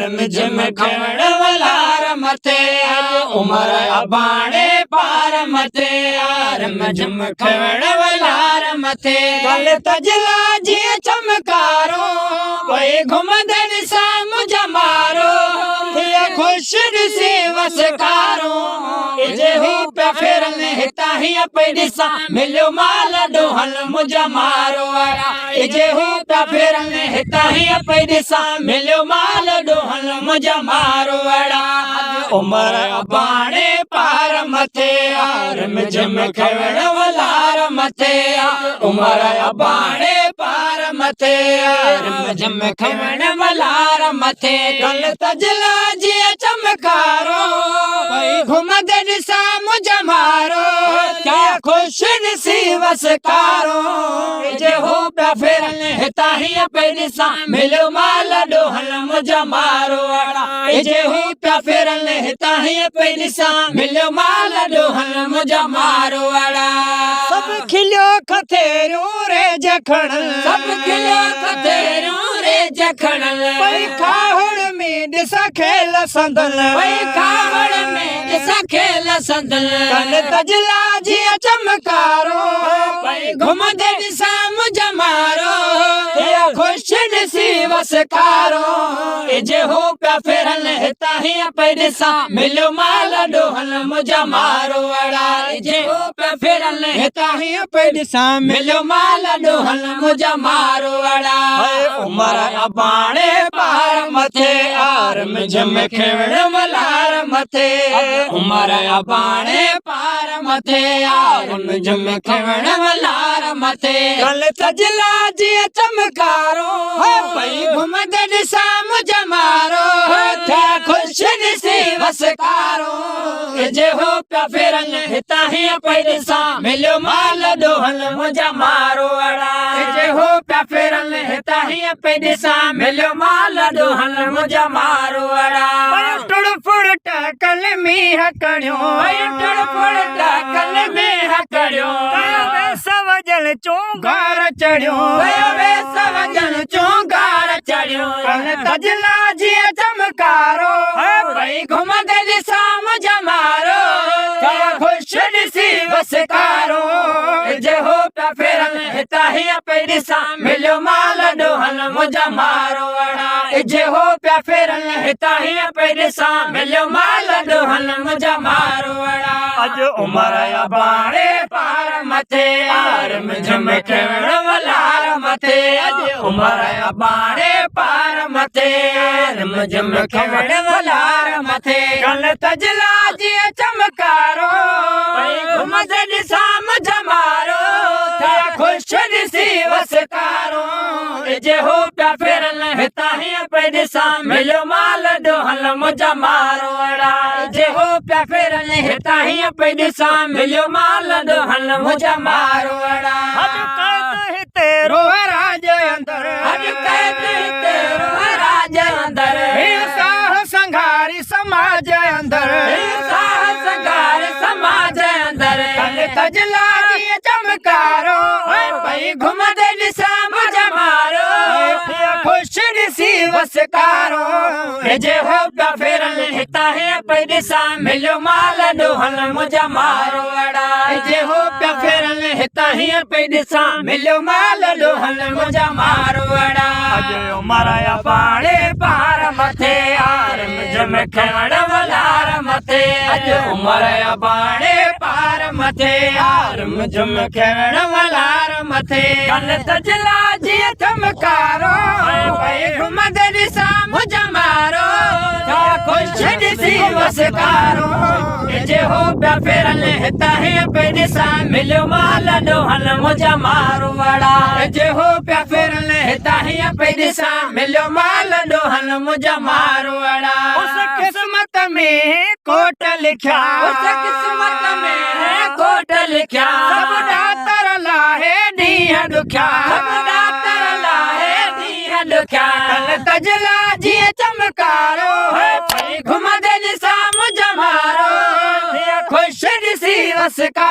रिमझिम खवण वलार मथे उमर अबाणे पार मथे रिमझिम खवण वलार मथे गल तजला जी चमकारो वही घुमदन साम जमारो खुश ॾिसी वसकारो जे हू पिया फेरन हिता ही पे ॾिसां मिलियो माल ॾोहल मुंहिंजा मारो जे हू पिया फेरन हिता ही पे ॾिसां मिलियो माल ॾोहल मुंहिंजा मारो उमर अबाणे पार मथे रिमझिम खवण वलार मथे उमर अबाणे पार मथे रिमझिम खवण वलार मथे गल तजला जी चमकारो भई घुमद ॾिसां मुंहिंजा मारो क्या खुश ॾिसी वसकारो जे हो पिया फेरन हिता ही पे ॾिसां मिलियो माल ॾोहल मुंहिंजा मारो जे हो पिया फेरन हिता ही पे ॾिसां मिलियो माल ॾोहल मुंहिंजा मारो सभु खिलियो खथेरियूं रे जखण सभु खिलियो खथेरियूं रे जखण भई खावड़ में ॾिसां खेल संदल भई खावड़ में ॾिसां खेल संदल कन तजला जी चमकारो भई घुमदे ॾिसां मुंहिंजा मारो खुश ॾिसी वसकारो जे हो पिया फेरन हिता ही पे ॾिसां मिलियो माल ॾोहल मुंहिंजा मारो जे हो पिया फेरन हिता ही पे ॾिसां मिलियो माल ॾोहल मुंहिंजा मारो उमर अबाणे पार मथे रिमझिम खवण वलार मथे उमर अबाणे पार मथे रिमझिम खवण वलार मथे गल तजला जी चमकारो भई घुमद ॾिसां मुंहिंजा मारो थिया खुश ॾिसी वसकारो जे हो पिया फेरन हिता ही पे ॾिसां मिलियो माल ॾोहल मुंहिंजा मारो जे हो पिया फेरन हिता ही पे ॾिसां मिलियो माल ॾोहल मुंहिंजा मारो टुड़फुड़ टकल मींह कड़ियो टुड़फुड़ टकल मींह कड़ियो सवजल चोंगार चढ़ियो सवजल चोंगार चढ़ियो तजला जी चमकारो भई घुमद ॾिसां मुंहिंजा मारो खुश ॾिसी वसकारो जे हो पिया फेरन हिता ही पे ॾिसां मिलियो माल ॾोहल मुंहिंजा मारो जे हो पिया फेरन हिता ही पे ॾिसां मिलियो माल ॾोहल मुंहिंजा मारो अॼु उमर अबाणे पार मथे रिमझिम खवण वलार मथे अॼु उमर अबाणे पार मथे रिमझिम खवण वलार मथे गल तजला जी चमकारो भई घुमद ॾिसां मुंहिंजा मारो खुश ॾिसी वसकारो जे हो पिया फेरन हिता ही पे ॾिसां मिलियो माल ॾोहल मुंहिंजा मारो जे हो पिया फेरन हिता ही पे ॾिसां मिलियो माल ॾोहल मुंहिंजा मारो अॼु कैद हिते रोहराज अंदर अॼु कैद हिते रोहराज अंदर साह संघारी समाज अंदर साह संघारी समाज अंदर कल तजला जी चमकारो भई घुमद ॾिसां मुंहिंजा मारो खुश ॾिसी वसकारो जे हो पिया फेरन हिता ही पे ॾिसां मिलियो माल ॾोहल मुंहिंजा मारो जे हो पिया फेरन हिता ही पे ॾिसां मिलियो माल ॾोहल मुंहिंजा मारो अॼु उमर अबाणे पार मथे रिमझिम खवण वलार मथे अॼु उमर अबाणे पार मथे रिमझिम खवण वलार मथे गल तजला जी चमकारो भई घुमद ॾिसां मुंहिंजा मारो खुश ॾिसी वसकारो जे हो पिया फेरन हिता ही पे ॾिसां मिलियो माल ॾोहल मुंहिंजा मारो जे हो पिया फेरन हिता ही पे ॾिसां मिलियो माल ॾोहल मुंहिंजा मारो उस किस्मत में कोट लिखिया उस किस्मत में कोट लिखिया सब ॾातर लाहे ॾींहं ॾुखिया सब ॾातर लाहे ॾींहं ॾुखिया कल तजला जी चमकारो भई घुमद ॾिसां मुंहिंजा मारो खुश ॾिसी वसकारो